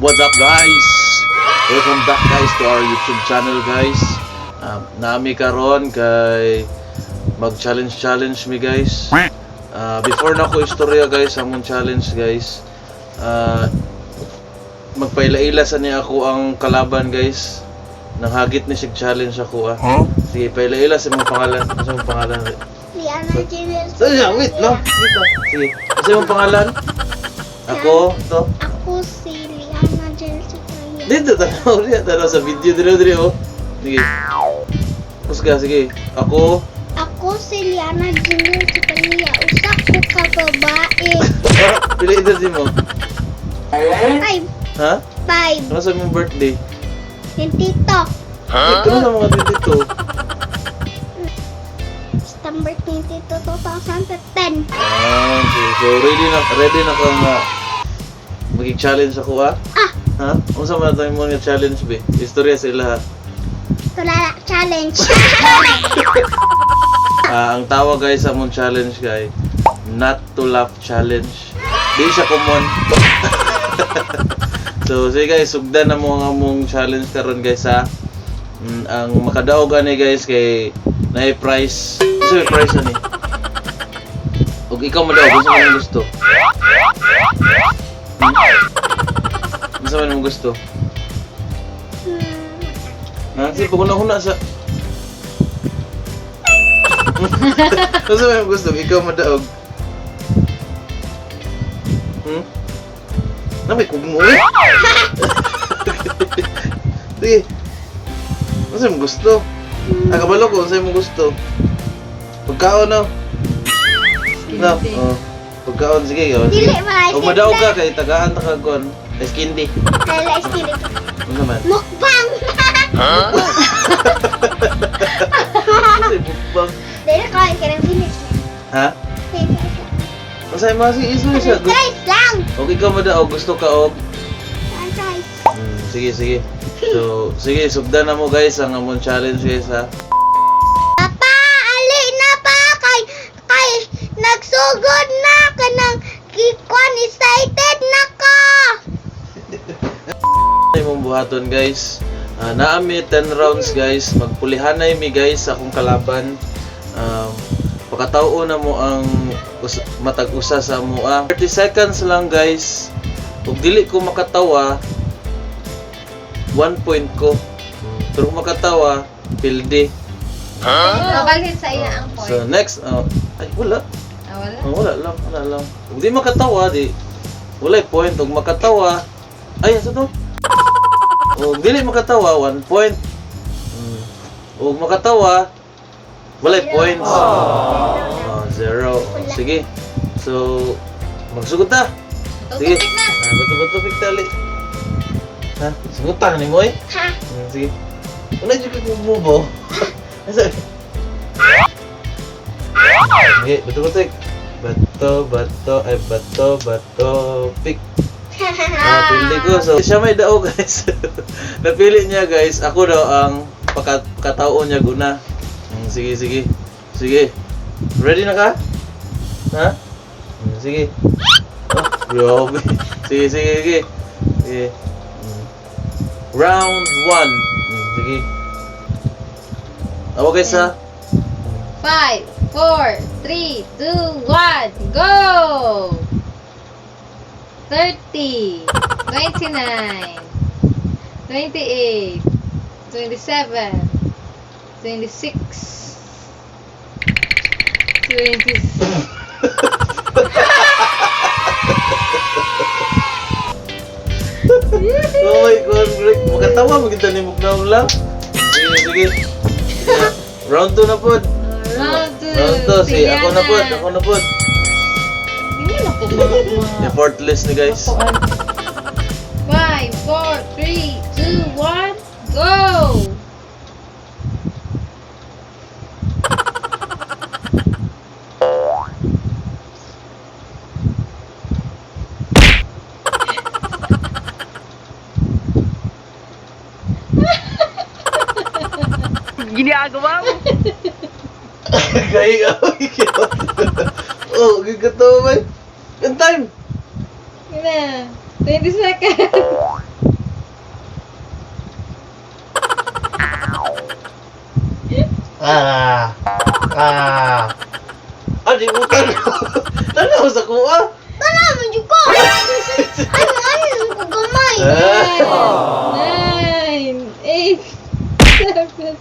What's up guys? Welcome back guys to our YouTube channel guys. Nami karon kay mag-challenge mi guys. Before na ko istorya guys, among challenge guys. Magpaila-ila sa niya ako ang kalaban guys. Nanghagit ni sig challenge ako Sige, paila-ila sa mong pangalan. Sa mong pangalan? Liana Junior. Wait lang. Sige. Sa mong pangalan? Ako, to. Ako si Liana Junior. Dito, tanaw sa video. Dito. Sige. Pusga, sige. Ako si Liana Junior. Usak ko ka babae. Pili edad mo? 5. Ha? 5. Ano sa mong birthday? Tito. Ito na sa mga dito. September 22, 2010. Okay. So, ready na ka nga mag-challenge ako Ha? Ano sa mga tayo mo nga challenge be? Istorya sa ila ha? Tulala challenge. Ang tawag guys sa mong challenge guys, not to laugh challenge. Di siya common. So sige guys, sugdan na mo nga mong challenge karon guys ha. Ang makadaog ani guys kay naay prize. Gusto may prize ani. Og ikaw madaog gusto mo gusto. Gusto mo gusto. Sige, paguna-huna sa Gusto mo gusto, ikaw madaog. Namay kog mo Sige. Gusto mo gusto? Kabalo ko, gusto mo gusto. Pagkaon no? No? Pagkaon, sige. Dili ba? Kung madaog ka, kay tagaan ta kagkon. Eskindi. Dili skindi. Ano naman? Mukbang. Kasi mukbang. Dili ka ng finish. Ha? Masay mo si Ismo siya. Guys lang. Okay ka madaog, gusto ka og. Guys. Sige. So, sige, sugdan na mo guys ang among challenge guys ha. Papa, ali na pa kay nagsugod na kanang kikwan, excited na ka. Ay mong buhaton guys. Naami 10 rounds guys. Magpulihanay mi guys akong kalaban. Pakatao na mo ang matag-usa sa mua. 30 seconds lang guys. Ug dili ko makatawa, 1 point ko. Pero kung makatawa, pilde. Mabalhin sa iya ang point. So next, ay wala. Wala? Wala lang. Ug di makatawa di wala point. Ug makatawa, ay sa to. Ug dili makatawa, 1 point. Ug makatawa, wala points. 0. Sige. So, magsugod ta. Sige. Bato-bato piktali. Ha? Sugutan ni mo eh. Ha? Sige. Wala dyan ka kumubo. Sige, bato-bato. Bato, pik. Napili ko. So, siya may dao guys. Napili niya guys. Ako daw ang pakatao niya guna. Sige. Ready na ka? Ha? Sige. Grabe. Sige. Round 1. Sige. Ako guys ha? 5, 4, 3, 2, 1, go! 30, 29, 28, 27, 26, 27. Oh my God, break. Makatawa, maganda ni Mugnaw lang. Sige. Round 2 na po. Round 2. 2. Sige, ako na po. Hindi na po mga Effortless ni guys. 5, 4, 3, 2, 1, go! Ginagawa mo? Kaya gigatawa ba? Ang time? Yun na. 20 seconds. Di butan. Tanaw sa kuha. Tara, medyo ko. Ano ko gamay. 9, 8, 7,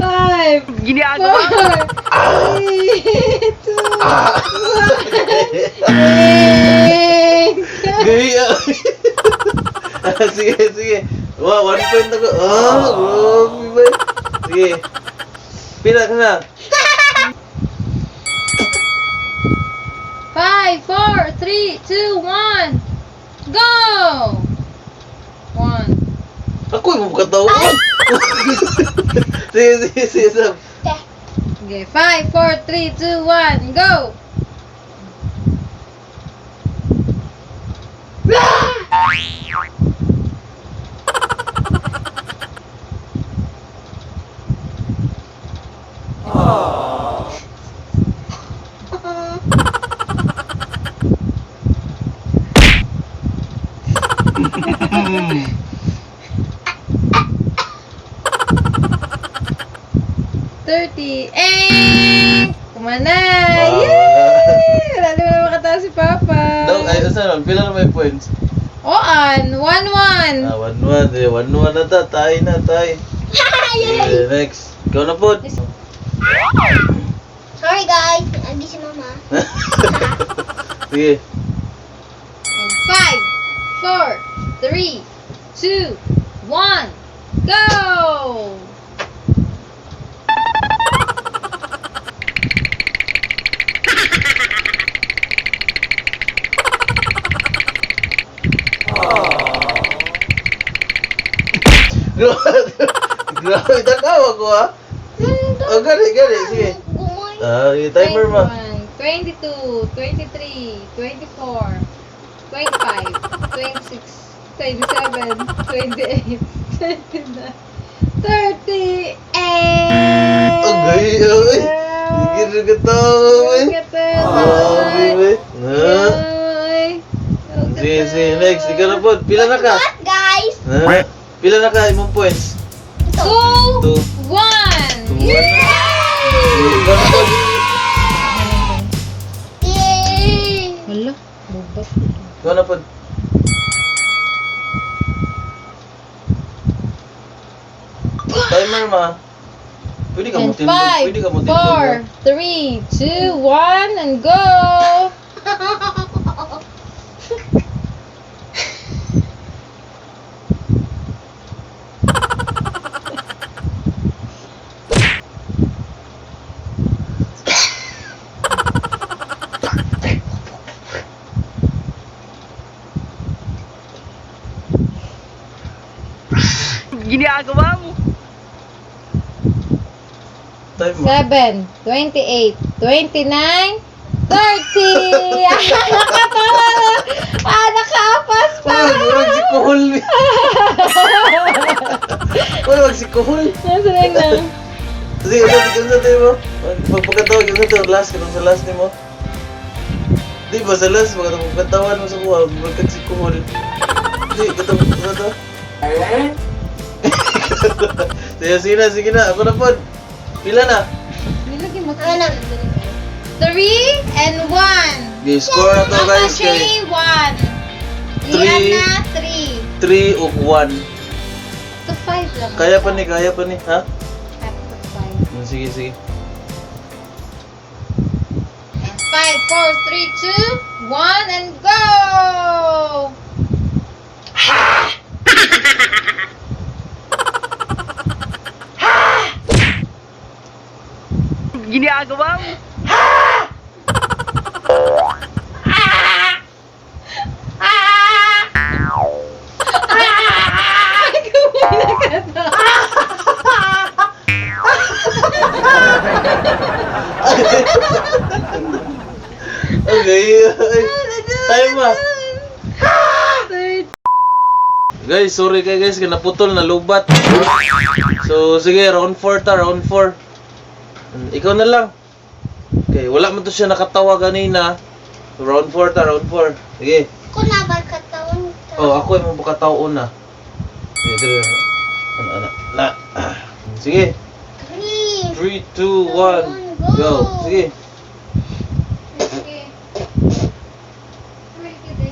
5, Ginagawa mo? 4, 3, 2, 1, 8. Gaya. Sige, sige. Wah, 1 point ako. Grabe ba? Sige. Pila ka na. 5, 4, 3, 2, 1, go! 1. Ako yung makatawa. Sige, sige, sige, Sam. Okay, 5, 4, 3, 2, 1, go! Thirty. Eh! Kumana! Yay! Wala naman makatawa si Papa. Daw, ay, saan? Pila na may points? Oan! 1-1. 1-1. 1-1 na ta. Tay na, tay. Okay, next. Ikaw na po. Sorry guys, agi si mama. Sige. 5, 4, 3, 2, 1, go! Grabe, takaw ako ha. Oh, gali, gali. Sige. Gumay. Timer mo. 21, 22, 23, 24, 25, 26, 27, 28, 29, 30, and... Okay, okay. Sige, sige, tao, eh. Grabe, eh. Sige, sige, next. Ikaw na po. Pila na ka? What guys? Pila na ka imong points? 2, 1. Ikaw na po. Yay! Hala, bubat. Ikaw na po. Timer ma. Pwede ka mo And timbo. 5, Pwede ka mo timbo. 4, 3, 2, 1, and go! Ginagawa mo? Time mo. 7, 28, 29, 30! Nakatawa! Nakaapas pa! Wag si Kuhol. Wag si Kuhol. Nasa lang na. Sige, unsa tayo mo? Pagpagkatawag yun ito, last ka sa last ni mo. Di ba sa last, pagkatawan mo sa kuha, magkag si Kuhol. Di, katawag mo ito. Sige na, ako na po. Pila na? Nilagyan mo Ano? 3 and 1. Okay, score na to guys. Kay 1. Three. Liana, 3. 3 o 1. To 5 lang. Kaya pa ni, ha? To 5. Sige, sige. And 5, 4, 3, 2, 1, and go! Ginagawa mo? Okay. Time mo. Guys, sorry kayo guys, naputol na lubat. So, sige, round 4 ta, round 4. Ikaw na lang. Okay, wala man to siya nakatawa ganina. Round 4 ta, round 4. Sige. Ako na ba katawan ka? Oh, ako yung makatawa una. Sige, dire. Ano. Sige. 3, 2, 1. Go. Sige. Okay. Wait, kita.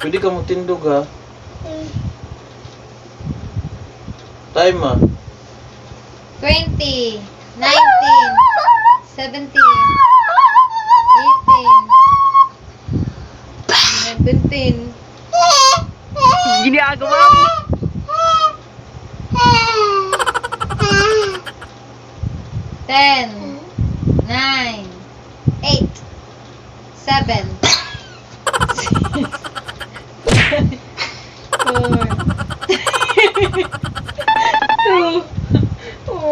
Pwede ka mo tindog ha. Time ah. 20, 19, 17, 18, 17. Ginagawa mo. 10, 9, 8, 7,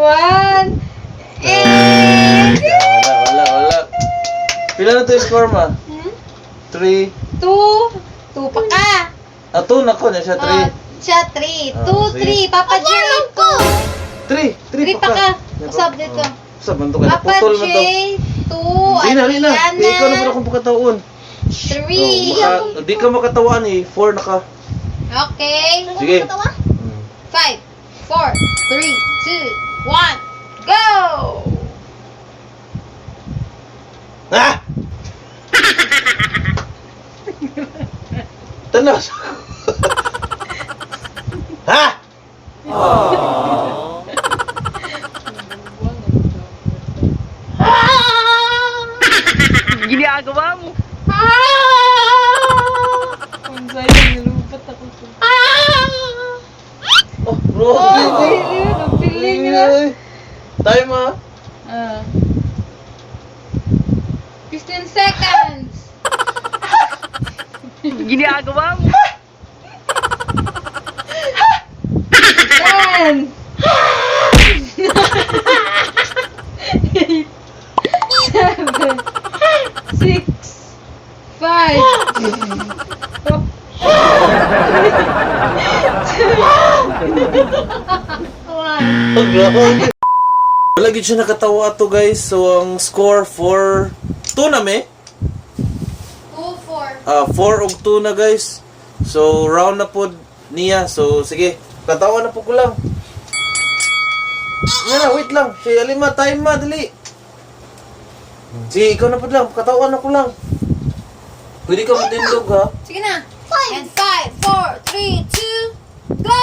1. Wala. Pila na to yung score ma? 3. 2 pa ka. Ah, 2 na ko na siya 3. Siya 3. Ah, 2, sige. 3. Papa J, 3 pa ka. Usab dito. Usab man to ka. Papa Putol man J, to. 2. Di na. Di ikaw na pala Liana, kung pagkataon. 3. Di ka makatawaan eh. 4 na ka. Okay. Sige. 5, 4, 3, 2, 1. Go! Ah! Tanas. Ha? Ginagawa mo. Ang sayang, nalupat ako sa... Oh, bro. Nagpiling na. Time ah. 15 seconds. Ginagawa mo. 10. 8. 7. 6. 5. Oh, grabe. Wala gid siya nakatawa ato guys. So ang score for 2 na me. 2, 4. 4 og 2 na guys. So round na po niya. So sige, katawa na po ko lang. Na, wait lang. Si Alima, time ma, dali. Sige, ikaw na po lang. Katawa na ko lang. Pwede ka matindog ha. Sige na. And 5, 4, 3, 2, go!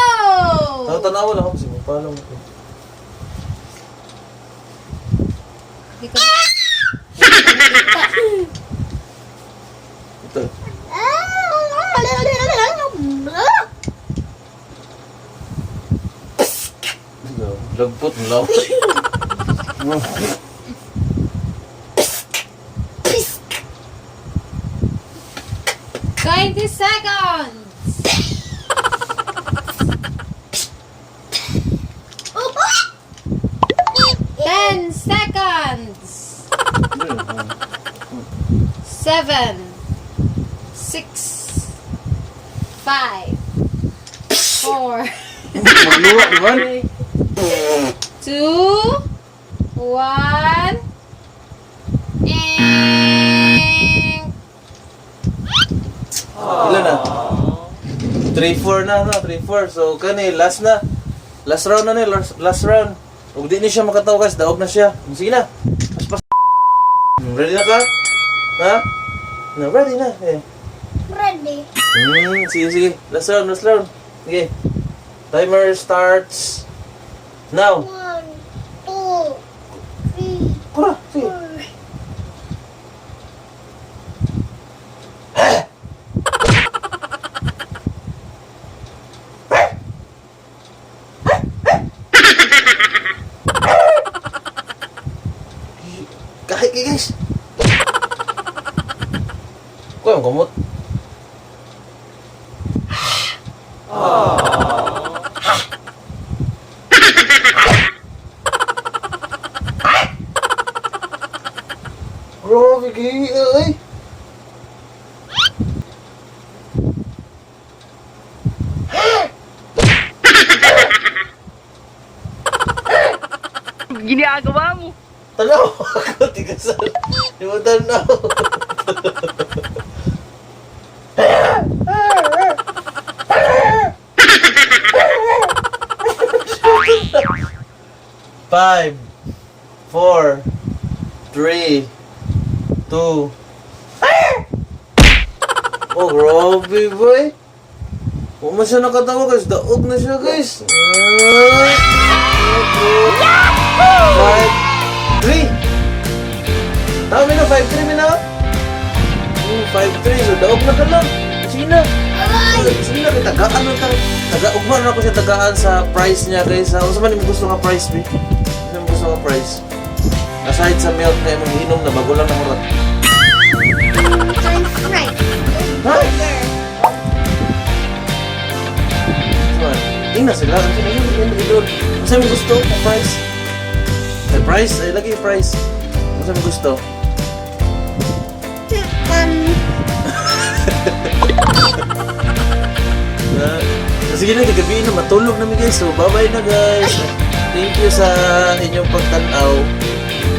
Tanawa lang ako. Sige, paano mo ko. Di ko Ito. Lagpot mo lang. 20 seconds. 10 seconds. 7, 6, 5, 4, Magluwa, di ba? 2, 1, and... Ilan na? 3-4 na, no? 3-4. So, kani, last na. Last round na ni, last round. Huwag di ni siya makatawa guys, daog na siya. Sige na. Pas. Ready na ka? Ha? No, ready na. Eh. Ready. Sige. Last round. Okay. Timer starts now. 1, 2, 3, Kura, sige. 4. Kahit guys. Kuya ang kumot. Grabe gaya ay. ginagawa mo? Tanaw ako, tigasan. Di mo tanaw. Five, 4, 3, 2. Oh, grabe, boy. Huwag mo siya nakatawa, guys. Daog na siya, guys. 5, 3. Tama na, 5-3 mo na. 5-3. So, daog na ka lang. Sige na. Sige na, tagaan na tayo. Ugman ako siya tagaan sa price niya, guys. Ano sa man yung gusto nga price, B? Ano yung gusto nga price? Aside sa milk na yung mag-inom na bago lang na murat. French fries. Ha? Saan? Tingnan sila. Ang sinayin yung idol. Ano yung gusto? Ang price? Ay, price? Ay, lagi yung price. Ano yung gusto? Sige na, kagabihin na matulog namin, guys. So, bye-bye na, guys. Thank you sa inyong pagtanaw.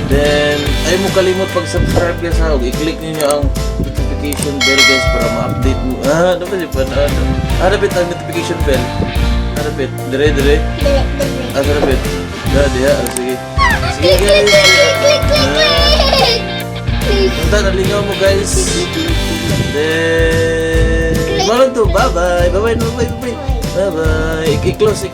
Then, ay mo kalimot pag-subscribe, guys, ha. I-click niyo ang notification bell, guys, para ma-update mo. Dapat yung panalo. Dapat ang notification bell. Dapat, dire. Dili. Dapat. Diha. Sige. Sige, Click, click, guys. click, click, click, click. Punta, nalingaw mo, guys. Then, malang to. Bye-bye. Bye-bye. Bye-bye. I-close.